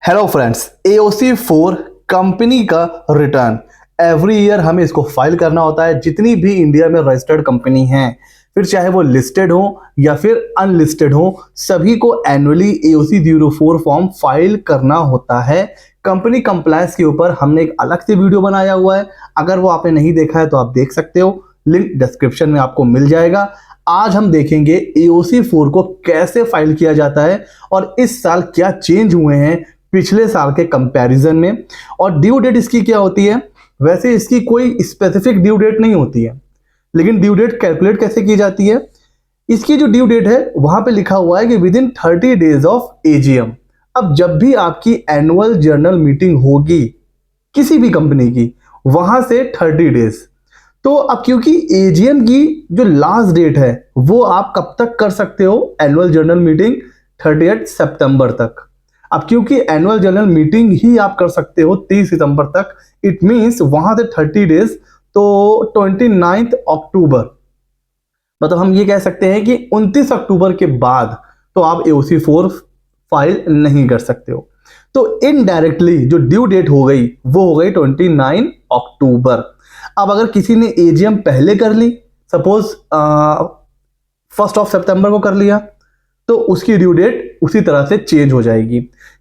Hello friends, AOC4 company का return every year हमें इसको फाइल करना होता है। जितनी भी इंडिया में रजिस्टर्ड कंपनी हैं, फिर चाहे वो लिस्टेड हो या फिर अनलिस्टेड हो, सभी को एनुअली AOC04 फॉर्म फाइल करना होता है। कंपनी कंप्लायंस के ऊपर हमने एक अलग से वीडियो बनाया हुआ है, अगर वो आपने नहीं देखा है तो आप देख सकते हो, लिंक डिस्क्रिप्शन में आपको मिल जाएगा। आज हम देखेंगे AOC4 को कैसे फाइल किया जाता है और इस साल क्या चेंज हुए हैं पिछले साल के कंपैरिजन में, और ड्यू डेट इसकी क्या होती है। वैसे इसकी कोई स्पेसिफिक ड्यू डेट नहीं होती है, लेकिन ड्यू डेट कैलकुलेट कैसे की जाती है, इसकी जो ड्यू डेट है वहां पे लिखा हुआ है कि with in 30 days of AGM। अब जब भी आपकी एनुअल जर्नल मीटिंग होगी किसी भी कंपनी की, वहां से 30 डेज, तो अब क्योंकि AGM की जो लास्ट डेट है वो आप कब तक कर सकते हो, एनुअल जर्नल मीटिंग 30 सितंबर तक। अब क्योंकि एनुअल जनरल मीटिंग ही आप कर सकते हो 30 सितंबर तक, इट मींस वहां से 30 डेज, तो 29 अक्टूबर, मतलब हम ये कह सकते हैं कि 29 अक्टूबर के बाद तो आप AOC4 फाइल नहीं कर सकते हो। तो इनडायरेक्टली जो ड्यू डेट हो गई वो हो गई 29 अक्टूबर। अब अगर किसी ने AGM पहले कर ली, सपोज 1 सितंबर को कर लिया, तो उसकी ड्यू डेट उसी तरह से चेंज हो जाएगी।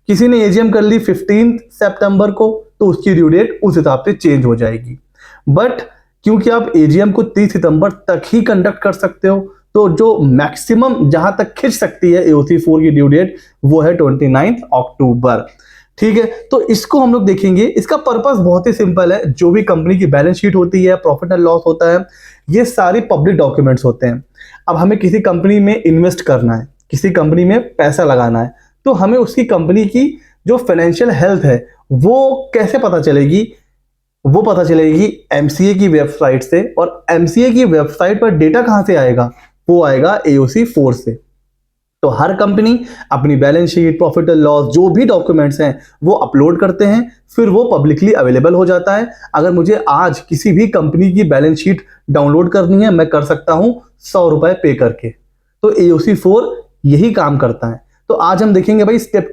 किसी ने AGM कर ली 15 सितंबर को, तो उसकी ड्यू डेट उस हिसाब से चेंज हो जाएगी। बट क्योंकि आप AGM को 30 सितंबर तक ही कंडक्ट कर सकते हो, तो जो मैक्सिमम जहां तक खिंच सकती है AOC4 की ड्यू डेट वो है 29 अक्टूबर। ठीक है, तो इसको हम लोग देखेंगे। इसका पर्पस बहुत ही सिंपल है। जो भी कंपनी की बैलेंस शीट होती है, प्रॉफिट एंड लॉस होता है, ये सारी पब्लिक डॉक्यूमेंट्स होते हैं। अब हमें किसी कंपनी में इन्वेस्ट करना है, किसी कंपनी में पैसा लगाना है, तो हमें उसकी कंपनी की जो फाइनेंशियल हेल्थ है वो कैसे पता चलेगी। वो पता चलेगी MCA की वेबसाइट से, और MCA की वेबसाइट पर डेटा कहां से आएगा, वो आएगा AOC4 से। तो हर कंपनी अपनी balance sheet, profit and loss, जो भी डॉक्यूमेंट्स हैं वो अपलोड करते हैं, फिर वो पब्लिकली अवेलेबल हो जाता है। अगर मुझे आज किसी भी कंपनी की बैलेंस शीट डाउनलोड करनी है, मैं कर सकता हूं 100 रुपए पे करके। तो AOC4 यही काम करता है। तो आज हम देखेंगे भाई स्टेप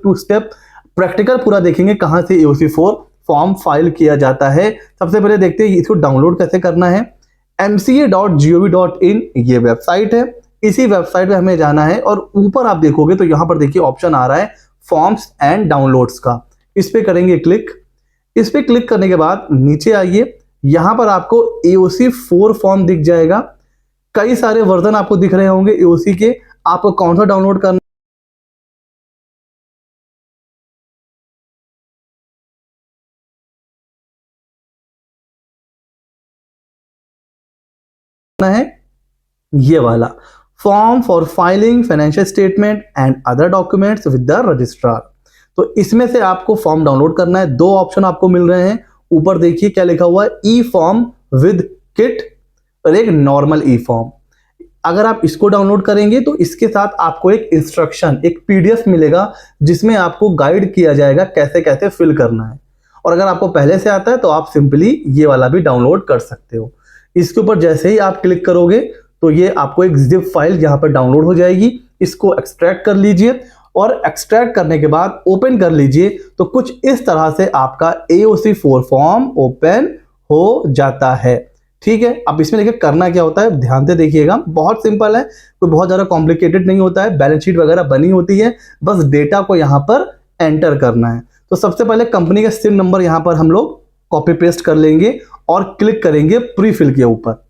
टू स्टेप प्रैक्टिकल पूरा देखेंगे कहां से AOC4 फॉर्म फाइल किया जाता है। सबसे पहले देखते हैं इसको डाउनलोड कैसे करना है। mca.gov.in ये वेबसाइट है। इसी वेबसाइट पे हमें जाना है, और ऊपर आप देखोगे तो यहां पर देखिए ऑप्शन आ रहा है फॉर्म्स एंड डाउनलोड्स का। इस पे करेंगे क्लिक। इस पे क्लिक करने के बाद नीचे आइए, यहां पर आपको AOC4 फॉर्म दिख जाएगा। कई सारे वर्जन आपको दिख रहे होंगे AOC के, आपको कौन सा डाउनलोड करना है, ये वाला form for filing financial statement and other documents with the registrar. तो इसमें से आपको फॉर्म डाउनलोड करना है। दो ऑप्शन आपको मिल रहे हैं, ऊपर देखिए क्या लिखा हुआ है, ई फॉर्म विद किट और एक नॉर्मल ई फॉर्म। अगर आप इसको डाउनलोड करेंगे तो इसके साथ आपको एक इंस्ट्रक्शन, एक PDF मिलेगा, जिसमें आपको गाइड किया जाएगा कैसे कैसे फिल करना है। और अगर आपको पहले से आता है तो आप सिंपली ये वाला भी डाउनलोड कर सकते हो। इसके ऊपर जैसे ही आप क्लिक करोगे तो ये आपको एक जिप फाइल यहाँ पर डाउनलोड हो जाएगी। इसको एक्सट्रैक्ट कर लीजिए, और एक्सट्रैक्ट करने के बाद ओपन कर लीजिए, तो कुछ इस तरह से आपका AOC4 फॉर्म ओपन हो जाता है। ठीक है, अब इसमें देखिए करना क्या होता है, ध्यान से देखिएगा। बहुत सिंपल है, कोई बहुत ज्यादा कॉम्प्लिकेटेड नहीं होता है। बैलेंस शीट वगैरह बनी होती है, बस डेटा को यहाँ पर एंटर करना है। तो सबसे पहले कंपनी का SIN नंबर यहाँ पर हम लोग कॉपी पेस्ट कर लेंगे और क्लिक करेंगे प्री फिल के ऊपर।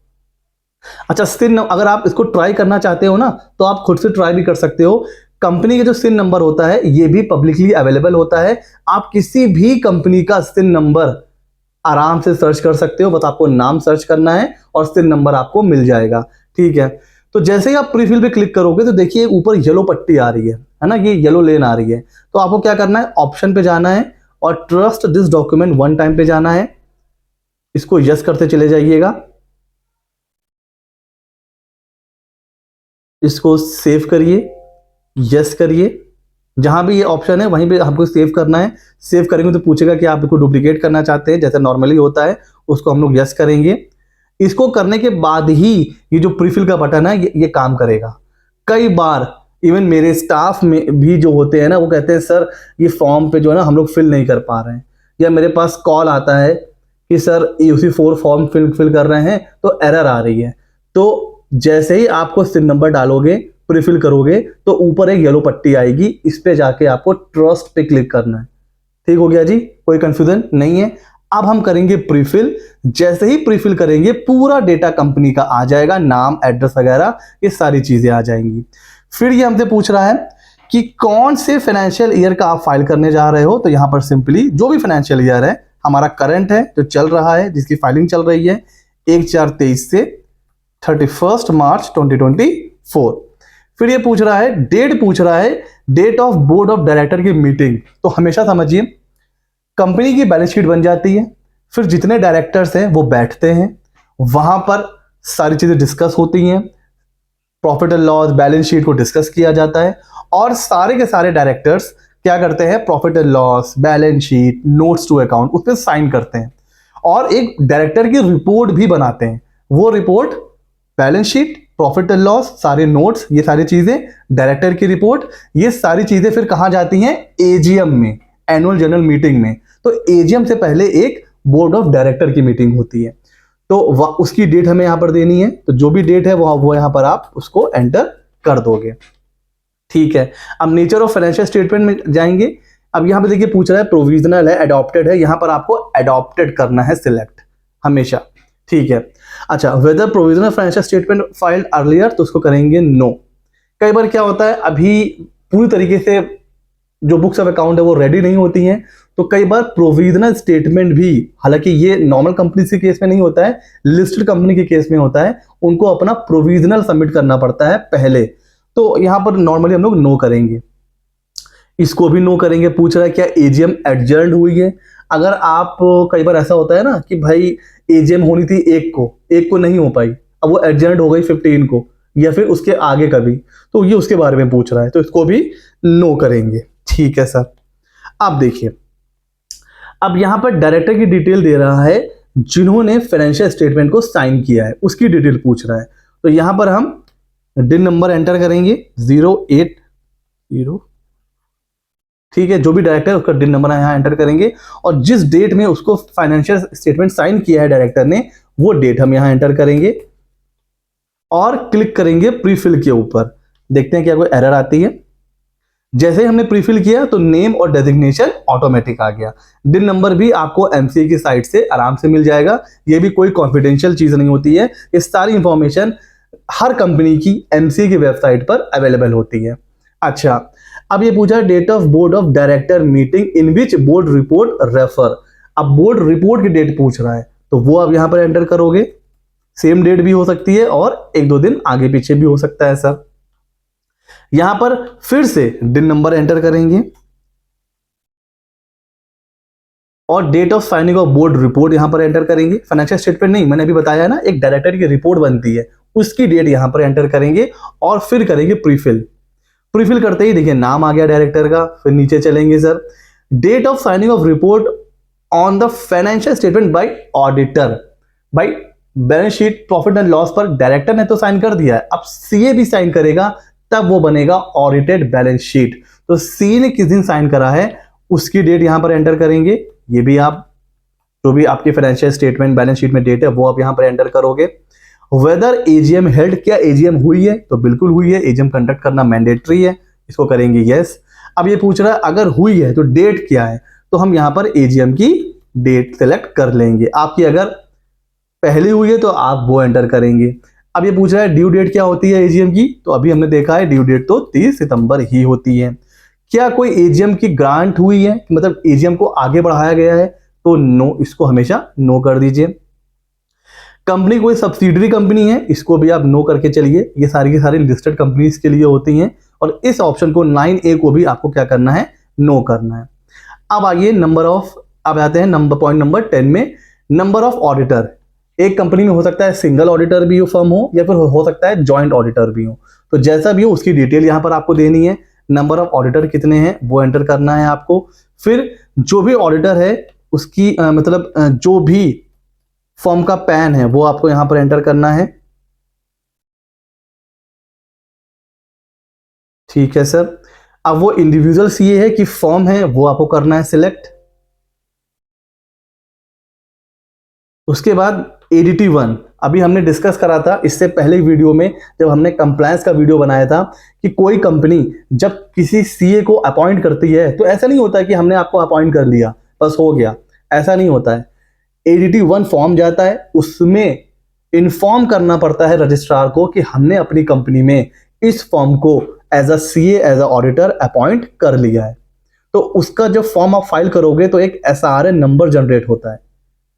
अच्छा, SIN अगर आप इसको ट्राई करना चाहते हो ना, तो आप खुद से ट्राई भी कर सकते हो। कंपनी का जो SIN नंबर होता है ये भी पब्लिकली अवेलेबल होता है। आप किसी भी कंपनी का SIN नंबर आराम से सर्च कर सकते हो, बस आपको नाम सर्च करना है और SIN नंबर आपको मिल जाएगा। ठीक है, तो जैसे ही आप प्रीफिल पे क्लिक करोगे तो देखिए ऊपर येलो पट्टी आ रही है ना, ये येलो लेन आ रही है। तो आपको क्या करना है, ऑप्शन पे जाना है और trust this document one time पे जाना है। इसको यस करते चले जाइएगा, इसको सेव करिए, यस करिए। जहां भी ये ऑप्शन है वहीं पे आपको सेव करना है। सेव करेंगे तो पूछेगा कि आप इसको डुप्लीकेट करना चाहते हैं, जैसे नॉर्मली होता है, उसको हम लोग यस करेंगे। इसको करने के बाद ही ये जो प्रीफिल का बटन है ये काम करेगा। कई बार इवन मेरे स्टाफ में भी जो होते हैं ना, वो कहते हैं सर ये फॉर्म पे जो है ना हम लोग फिल नहीं कर पा रहे हैं, या मेरे पास कॉल आता है कि सर UC4 फॉर्म फिल कर रहे हैं तो एरर आ रही है। तो जैसे ही आपको सिन नंबर डालोगे, प्रीफिल करोगे, तो ऊपर एक येलो पट्टी आएगी, इस पे जाके आपको ट्रस्ट पे क्लिक करना है। ठीक हो गया जी, कोई कंफ्यूजन नहीं है। अब हम करेंगे प्रीफिल। जैसे ही प्रीफिल करेंगे पूरा डेटा कंपनी का आ जाएगा, नाम, एड्रेस वगैरह ये सारी चीजें आ जाएंगी। फिर ये हमसे पूछ रहा है कि कौन से फाइनेंशियल ईयर का आप फाइल करने जा रहे हो। तो यहां पर सिंपली जो भी फाइनेंशियल ईयर है हमारा करंट है, जो चल रहा है, जिसकी फाइलिंग चल रही है 1/4/23 से 31 मार्च 2024। फिर ये पूछ रहा है, डेट पूछ रहा है, date of board of director की मीटिंग। तो हमेशा समझिए कंपनी की बैलेंस शीट बन जाती है, फिर जितने डायरेक्टर्स हैं वो बैठते हैं, वहां पर सारी चीजें डिस्कस होती हैं, profit and loss, balance sheet को डिस्कस किया जाता है, और सारे के सारे डायरेक्टर्स क्या करते हैं, profit and loss, balance sheet, notes to account उस पर साइन करते हैं, और एक डायरेक्टर की रिपोर्ट भी बनाते हैं। वो report, balance sheet, profit and loss, सारे नोट्स, ये सारी चीजें, डायरेक्टर की रिपोर्ट, ये सारी चीजें फिर कहां जाती हैं, एजीएम में, एनुअल जनरल मीटिंग में। तो एजीएम से पहले एक बोर्ड ऑफ डायरेक्टर की मीटिंग होती है, तो उसकी डेट हमें यहां पर देनी है। तो जो भी डेट है वो यहां पर आप उसको एंटर कर दोगे। ठीक है, अब नेचर ऑफ फाइनेंशियल स्टेटमेंट में जाएंगे। अब यहां पे देखिए पूछ रहा है प्रोविजनल है, अडॉप्टेड है, यहां पर आपको अडॉप्टेड करना है सिलेक्ट हमेशा। ठीक है, अच्छा, whether provisional financial statement filed earlier, तो उसको करेंगे नो। कई बार क्या होता है, अभी पूरी तरीके से जो बुक्स ऑफ अकाउंट है वो रेडी नहीं होती हैं, तो कई बार प्रोविजनल स्टेटमेंट भी, हालांकि ये नॉर्मल कंपनी के केस में नहीं होता है, लिस्टेड कंपनी के केस में होता है, उनको अपना प्रोविजनल सबमिट करना पड़ता है पहले। तो यहां पर नॉर्मली हम लोग नो करेंगे, इसको भी नो करेंगे। पूछ रहा है क्या एजीएम एडजर्न हुई है। अगर आप, कई बार ऐसा होता है ना कि भाई एजीएम होनी थी एक को नहीं हो पाई, अब वो एडजर्न हो गई 15 को या फिर उसके आगे कभी, तो ये उसके बारे में पूछ रहा है, तो इसको भी नो करेंगे। ठीक है सर, अब देखिए, अब यहां पर डायरेक्टर की डिटेल दे रहा है, जिन्होंने फाइनेंशियल स्टेटमेंट को साइन किया है उसकी डिटेल पूछ रहा है। तो यहां पर हम डिन नंबर एंटर करेंगे 080। ठीक है, जो भी डायरेक्टर है उसका डिन नंबर यहां एंटर करेंगे, और जिस डेट में उसको फाइनेंशियल स्टेटमेंट साइन किया है डायरेक्टर ने, वो डेट हम यहां एंटर करेंगे और क्लिक करेंगे प्रीफिल के ऊपर। देखते हैं क्या कोई एरर आती है। जैसे ही हमने प्रीफिल किया तो नेम और डेजिग्नेशन ऑटोमेटिक आ गया। डिन नंबर भी आपको एमसीए की साइट से आराम से मिल जाएगा, ये भी कोई कॉन्फिडेंशियल चीज नहीं होती है, ये सारी इंफॉर्मेशन हर कंपनी की एमसीए की वेबसाइट पर अवेलेबल होती है। अच्छा, अब ये पूछा date of board of director meeting in which board report refer. अब बोर्ड रिपोर्ट की डेट पूछ रहा है, तो वो आप यहां पर एंटर करोगे। सेम डेट भी हो सकती है और 1-2 दिन आगे पीछे भी हो सकता है सर। यहां पर फिर से डिन नंबर एंटर करेंगे और date of signing of board report यहां पर एंटर करेंगे। फाइनेंशियल स्टेटमेंट नहीं, मैंने अभी बताया ना, एक डायरेक्टर की रिपोर्ट बनती है, उसकी डेट यहां पर एंटर करेंगे और फिर करेंगे प्रीफिल। प्रीफिल करते ही देखिए नाम आ गया डायरेक्टर का। फिर नीचे चलेंगे sir, date of signing of report on the financial statement by auditor. भाई balance sheet, profit and loss पर डायरेक्टर ने तो साइन कर दिया है, अब सीए भी साइन करेगा, तब वो बनेगा ऑडिटेड बैलेंस शीट। तो सी ने किस दिन साइन करा है उसकी डेट यहां पर एंटर करेंगे। ये भी आप, जो भी आपकी फाइनेंशियल स्टेटमेंट बैलेंस शीट में डेट है वो आप यहां पर एंटर करोगे। वेदर एजीएम हेल्ड, क्या एजीएम हुई है, तो बिल्कुल हुई है, एजीएम कंडक्ट करना मैंडेटरी है, इसको करेंगे यस। अब ये पूछ रहा है अगर हुई है तो डेट क्या है, तो हम यहां पर एजीएम की डेट सेलेक्ट कर लेंगे। आपकी अगर पहले हुई है तो आप वो एंटर करेंगे। अब ये पूछ रहा है ड्यू डेट क्या होती है एजीएम की, तो अभी हमने देखा है ड्यू डेट तो 30 सितंबर ही होती है। क्या कोई एजीएम की ग्रांट हुई है, मतलब एजीएम को आगे बढ़ाया गया है, तो नो, इसको हमेशा नो कर दीजिए। कंपनी कोई सब्सिडरी कंपनी है, इसको भी आप नो करके चलिए, ये सारी की सारी लिस्टेड कंपनीज के लिए होती हैं, और इस ऑप्शन को 9A को भी आपको क्या करना है, नो करना है। अब आइए नंबर ऑफ, अब आते हैं पॉइंट नंबर 10 में, नंबर ऑफ ऑडिटर। एक कंपनी में हो सकता है सिंगल ऑडिटर भी फर्म हो, या फिर हो सकता है जॉइंट ऑडिटर भी हो, तो जैसा भी हो उसकी डिटेल यहां पर आपको देनी है। नंबर ऑफ ऑडिटर कितने हैं वो एंटर करना है आपको। फिर जो भी ऑडिटर है उसकी जो भी फर्म का पैन है वो आपको यहां पर एंटर करना है। ठीक है सर। अब वो इंडिविजुअल सीए है कि फॉर्म है, वो आपको करना है सिलेक्ट। उसके बाद एडीटी 1 अभी हमने डिस्कस करा था इससे पहले वीडियो में, जब हमने कंप्लायंस का वीडियो बनाया था, कि कोई कंपनी जब किसी सीए को अपॉइंट करती है तो ऐसा नहीं होता कि हमने आपको अपॉइंट कर लिया बस हो गया, ऐसा नहीं होता है। एडीटी 1 फॉर्म जाता है, उसमें इन्फॉर्म करना पड़ता है रजिस्ट्रार को कि हमने अपनी कंपनी में इस फॉर्म को as a CA as a auditor appoint कर लिया है। तो उसका जब फॉर्म आप फाइल करोगे तो एक एसआरएन नंबर जनरेट होता है।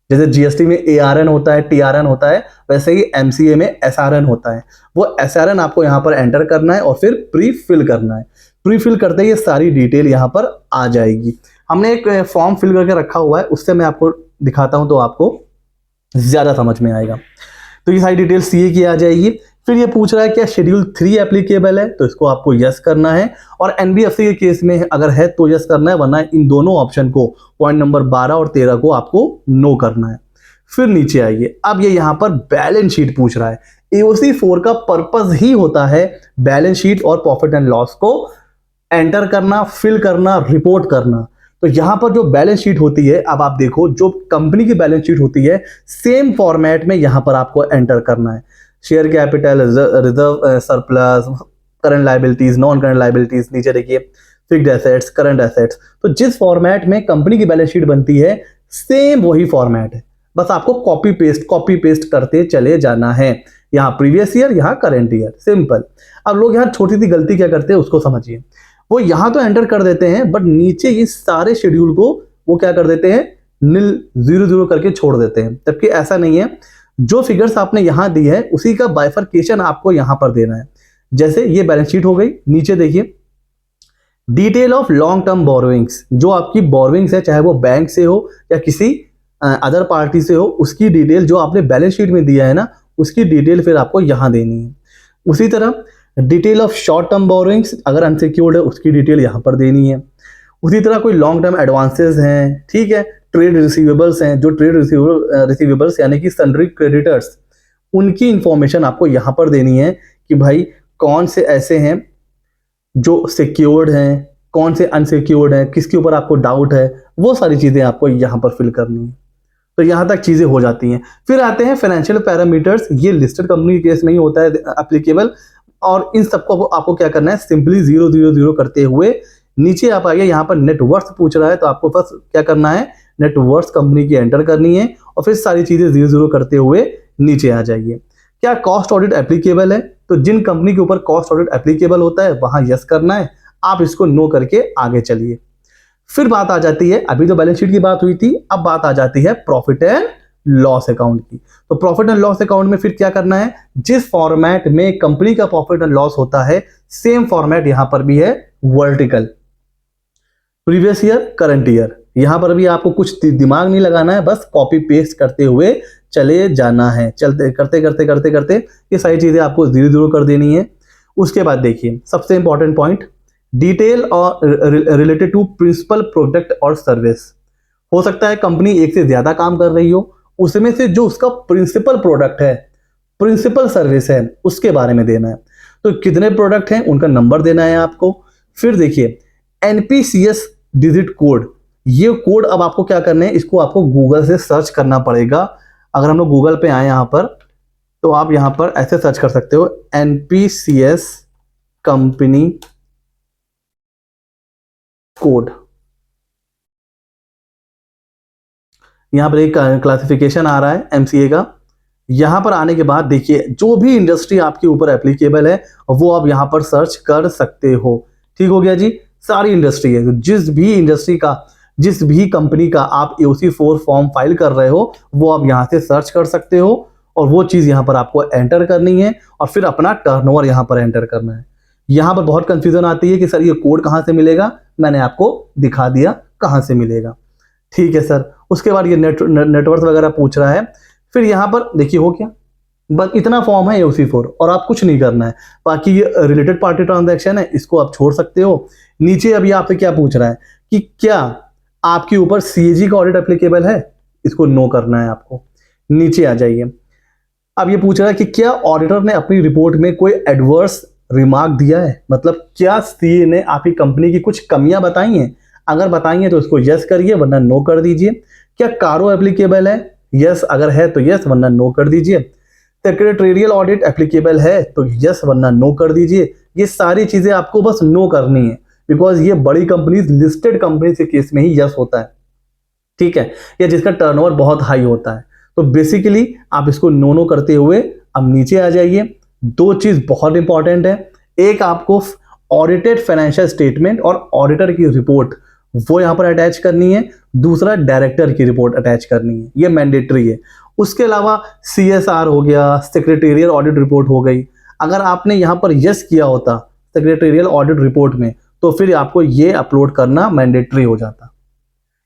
जैसे जीएसटी में एआरएन होता है, टीआरएन होता है, वैसे ही एमसीए में एसआरएन होता है। वो एसआरएन आपको यहाँ पर एंटर करना है और फिर प्री फिल करना है। प्री फिल करते ही ये सारी डिटेल यहाँ पर आ जाएगी। हमने एक फॉर्म फिल करके रखा हुआ है, उससे मैं आपको दिखाता हूँ तो आपको ज्यादा समझ में आएगा। तो ये सारी डिटेल सीए की आ जाएगी। फिर ये पूछ रहा है क्या शेड्यूल 3 एप्लीकेबल है, तो इसको आपको यस करना है। और एनबीएफसी के केस में अगर है तो यस करना है, वरना इन दोनों ऑप्शन को पॉइंट नंबर 12 और 13 को आपको नो करना है। फिर नीचे आइए, अब ये यहाँ पर बैलेंस शीट पूछ रहा है। एओसी 4 का पर्पस ही होता है बैलेंस शीट और प्रॉफिट एंड लॉस को एंटर करना, फिल करना, रिपोर्ट करना। तो यहां पर जो बैलेंस शीट होती है, अब आप देखो जो कंपनी की बैलेंस शीट होती है सेम फॉर्मेट में यहां पर आपको एंटर करना है। Share capital, reserve, surplus, current liabilities, non current liabilities, नीचे देखिए फिक्स्ड एसेट्स, करंट एसेट्स। तो जिस फॉर्मेट में कंपनी की बैलेंस शीट बनती है सेम वही फॉर्मेट है, बस आपको कॉपी पेस्ट करते चले जाना है। यहाँ प्रीवियस ईयर, यहाँ करंट ईयर, सिंपल। अब लोग यहाँ छोटी सी गलती क्या करते हैं उसको समझिए। वो यहां तो एंटर कर देते हैं बट नीचे ये सारे शेड्यूल को वो क्या कर देते हैं, नील 0 करके छोड़ देते हैं, जबकि ऐसा नहीं है। जो फिगर्स आपने यहां दी है उसी का बाइफरकेशन आपको यहां पर देना है। जैसे ये बैलेंस शीट हो गई, नीचे देखिए detail of long term borrowings, जो आपकी बोरोइंग्स है चाहे वो बैंक से हो या किसी अदर पार्टी से हो, उसकी डिटेल जो आपने बैलेंस शीट में दिया है ना, उसकी डिटेल फिर आपको यहां देनी है। उसी तरह detail of short term borrowings, अगर अनसिक्योर्ड है उसकी डिटेल यहां पर देनी है। उसी तरह कोई लॉन्ग टर्म एडवांसेस हैं, ठीक है, ट्रेड रिसीवेबल्स हैं, जो ट्रेड रिसीवेबल्स यानी कि सन्ड्री क्रेडिटर्स, उनकी इंफॉर्मेशन आपको यहां पर देनी है कि भाई कौन से ऐसे हैं जो सिक्योर्ड हैं, कौन से अनसिक्योर्ड हैं, किसके ऊपर आपको डाउट है, वो सारी चीजें आपको यहां पर फिल करनी है। तो यहां तक चीजें हो जाती हैं। फिर आते हैं फाइनेंशियल पैरामीटर्स, ये लिस्टेड कंपनी के केस नहीं होता है एप्लीकेबल, और इन सबको आपको क्या करना है, सिंपली 000 करते हुए नीचे आप आइए। यहाँ पर नेटवर्थ पूछ रहा है तो आपको बस क्या करना है, नेटवर्थ कंपनी की एंटर करनी है और फिर सारी चीजें 0 करते हुए नीचे आ जाइए। क्या कॉस्ट ऑडिट एप्लीकेबल है, तो जिन कंपनी के ऊपर कॉस्ट ऑडिट एप्लीकेबल होता है वहां यस करना है, आप इसको नो करके आगे चलिए। फिर बात आ जाती है, अभी तो बैलेंस शीट की बात हुई थी, अब बात आ जाती है प्रॉफिट एंड लॉस अकाउंट की। तो प्रॉफिट एंड लॉस अकाउंट में फिर क्या करना है, जिस फॉर्मेट में कंपनी का प्रॉफिट एंड लॉस होता है सेम फॉर्मेट यहां पर भी है, vertical, previous year, current year. यहां पर भी आपको कुछ दिमाग नहीं लगाना है, बस कॉपी पेस्ट करते हुए चले जाना है। चलते करते करते करते करते ये सारी चीजें आपको 0 कर देनी है। उसके बाद देखिए सबसे इंपॉर्टेंट पॉइंट, डिटेल और रिलेटेड टू प्रिंसिपल प्रोडक्ट और सर्विस। हो सकता है कंपनी एक से ज्यादा काम कर रही हो, उसमें से जो उसका प्रिंसिपल प्रोडक्ट है, प्रिंसिपल सर्विस है, उसके बारे में देना है। तो कितने प्रोडक्ट हैं उनका नंबर देना है आपको। फिर देखिए एनपीसीएस डिजिट कोड, ये कोड अब आपको क्या करना है, इसको आपको गूगल से सर्च करना पड़ेगा। अगर हम लोग गूगल पे आए यहां पर, तो आप यहां पर ऐसे सर्च कर सकते हो, एनपीसीएस कंपनी कोड। यहां पर एक क्लासिफिकेशन आ रहा है एमसीए का। यहां पर आने के बाद देखिए जो भी इंडस्ट्री आपके ऊपर एप्लीकेबल है वो आप यहां पर सर्च कर सकते हो। ठीक हो गया जी, सारी इंडस्ट्री है, तो जिस भी इंडस्ट्री का, जिस भी कंपनी का आप एओसी 4 फॉर्म फाइल कर रहे हो वो आप यहां से सर्च कर सकते हो, और वो चीज यहां पर आपको एंटर करनी है और फिर अपना टर्नओवर यहां पर एंटर करना है। यहां पर बहुत कंफ्यूजन आती है कि सर ये कोड कहां से मिलेगा, मैंने आपको दिखा दिया कहां से मिलेगा। ठीक है सर। उसके बाद ये नेटवर्थ वगैरह पूछ रहा है। फिर यहां पर देखिए हो क्या, बस इतना फॉर्म है एओसी 4 और आप कुछ नहीं करना है। बाकी ये रिलेटेड पार्टी ट्रांजैक्शन है, इसको आप छोड़ सकते हो। नीचे अभी आपसे क्या पूछ रहा है कि क्या आपके ऊपर सीएजी का ऑडिट एप्लीकेबल है, इसको नो करना है आपको। नीचे आ जाइए, अब ये पूछ रहा है कि क्या ऑडिटर ने अपनी रिपोर्ट में कोई एडवर्स रिमार्क दिया है, मतलब क्या सीए ने आपकी कंपनी की कुछ कमियां बताई हैं? अगर बताई हैं तो उसको यस करिए, वरना नो कर दीजिए। क्या कारो एप्लीकेबल है? यस अगर है तो यस, वरना नो कर दीजिए। सेक्रेटरियल ऑडिट एप्लीकेबल है तो यस, वरना नो कर दीजिए। ये सारी चीजें आपको बस नो करनी है, बिकॉज ये बड़ी कंपनीज, लिस्टेड कंपनी के केस में ही यस होता है, ठीक है, या जिसका टर्नओवर बहुत हाई होता है। तो बेसिकली आप इसको नो नो करते हुए अब नीचे आ जाइए। दो चीज बहुत इंपॉर्टेंट है, एक आपको ऑडिटेड फाइनेंशियल स्टेटमेंट और ऑडिटर की रिपोर्ट वो यहां पर अटैच करनी है, दूसरा डायरेक्टर की रिपोर्ट अटैच करनी है, ये मैंडेटरी है। उसके अलावा सीएसआर हो गया, सेक्रेटेरियल ऑडिट रिपोर्ट हो गई। अगर आपने यहां पर यस किया होता सेक्रेटेरियल ऑडिट रिपोर्ट में, तो फिर आपको ये अपलोड करना मैंडेटरी हो जाता।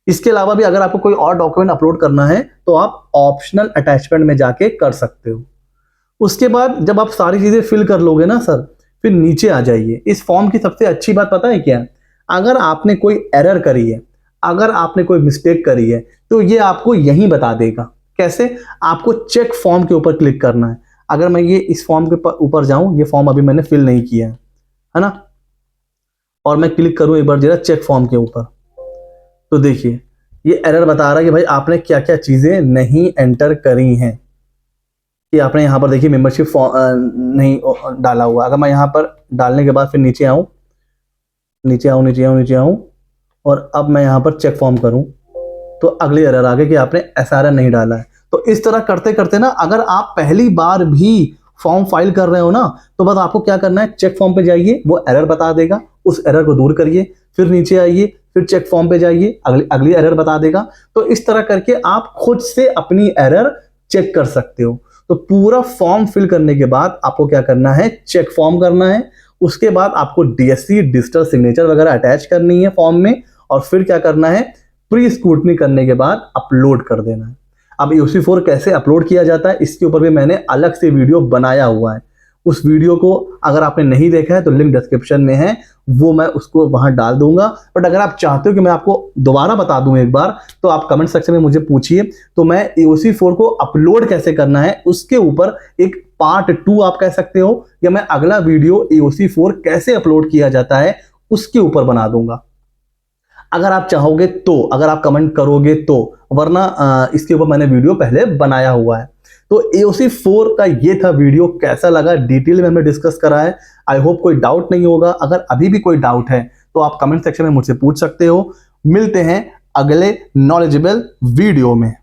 इसके अलावा भी अगर आपको कोई और डॉक्यूमेंट अपलोड करना है तो आप ऑप्शनल अटैचमेंट में जाके कर सकते हो। उसके बाद जब आप सारी चीजें फिल कर लोगे ना सर, फिर नीचे आ जाइए। इस फॉर्म की सबसे अच्छी बात पता है क्या? अगर आपने कोई एरर करी है, अगर आपने कोई मिस्टेक करी है, तो ये आपको यहीं बता देगा। कैसे? आपको चेक फॉर्म के ऊपर क्लिक करना है। अगर मैं ये इस फॉर्म के ऊपर जाऊं, ये फॉर्म अभी मैंने फिल नहीं किया है ना, और मैं क्लिक करूं एक बार जरा चेक फॉर्म के ऊपर, तो देखिए ये एरर बता रहा है कि भाई आपने क्या क्या चीजें नहीं एंटर करी हैं, कि आपने यहाँ पर देखिए मेंबरशिप नहीं डाला हुआ। अगर मैं यहाँ पर डालने के बाद फिर नीचे आऊँ, नीचे आऊँ, नीचे आऊँ, नीचे आऊँ, और अब मैं यहाँ पर चेक फॉर्म करूँ, तो अगली एरर आ गई कि आपने एसआरएन नहीं डाला है। तो इस तरह करते करते ना, अगर आप पहली बार भी फॉर्म फाइल कर रहे हो ना, तो बस आपको क्या करना है, चेक फॉर्म पे जाइए, वो एरर बता देगा, उस एरर को दूर करिए, फिर नीचे आइए, फिर चेक फॉर्म पे जाइए, अगली एरर बता देगा। तो इस तरह करके आप खुद से अपनी एरर चेक कर सकते हो। तो पूरा फॉर्म फिल करने के बाद आपको क्या करना है, चेक फॉर्म करना है। उसके बाद आपको डीएससी डिजिटल सिग्नेचर वगैरह अटैच करनी है फॉर्म में, और फिर क्या करना है, प्री स्क्रूटनी करने के बाद अपलोड कर देना है। अब EOC4 कैसे अपलोड किया जाता है, इसके ऊपर भी मैंने अलग से वीडियो बनाया हुआ है। उस वीडियो को अगर आपने नहीं देखा है तो लिंक डिस्क्रिप्शन में है, वो मैं उसको वहां डाल दूंगा। बट अगर आप चाहते हो कि मैं आपको दोबारा बता दूं एक बार, तो आप कमेंट सेक्शन में मुझे पूछिए, तो मैं EOC4 को अपलोड कैसे करना है उसके ऊपर एक पार्ट 2 आप कह सकते हो, या मैं अगला वीडियो EOC4 कैसे अपलोड किया जाता है उसके ऊपर बना दूंगा, अगर आप चाहोगे तो, अगर आप कमेंट करोगे तो। वरना इसके ऊपर मैंने वीडियो पहले बनाया हुआ है। तो EOC4 का ये था वीडियो, कैसा लगा डिटेल में हमने डिस्कस करा है। आई होप कोई डाउट नहीं होगा। अगर अभी भी कोई डाउट है तो आप कमेंट सेक्शन में मुझसे पूछ सकते हो। मिलते हैं अगले नॉलेजेबल वीडियो में।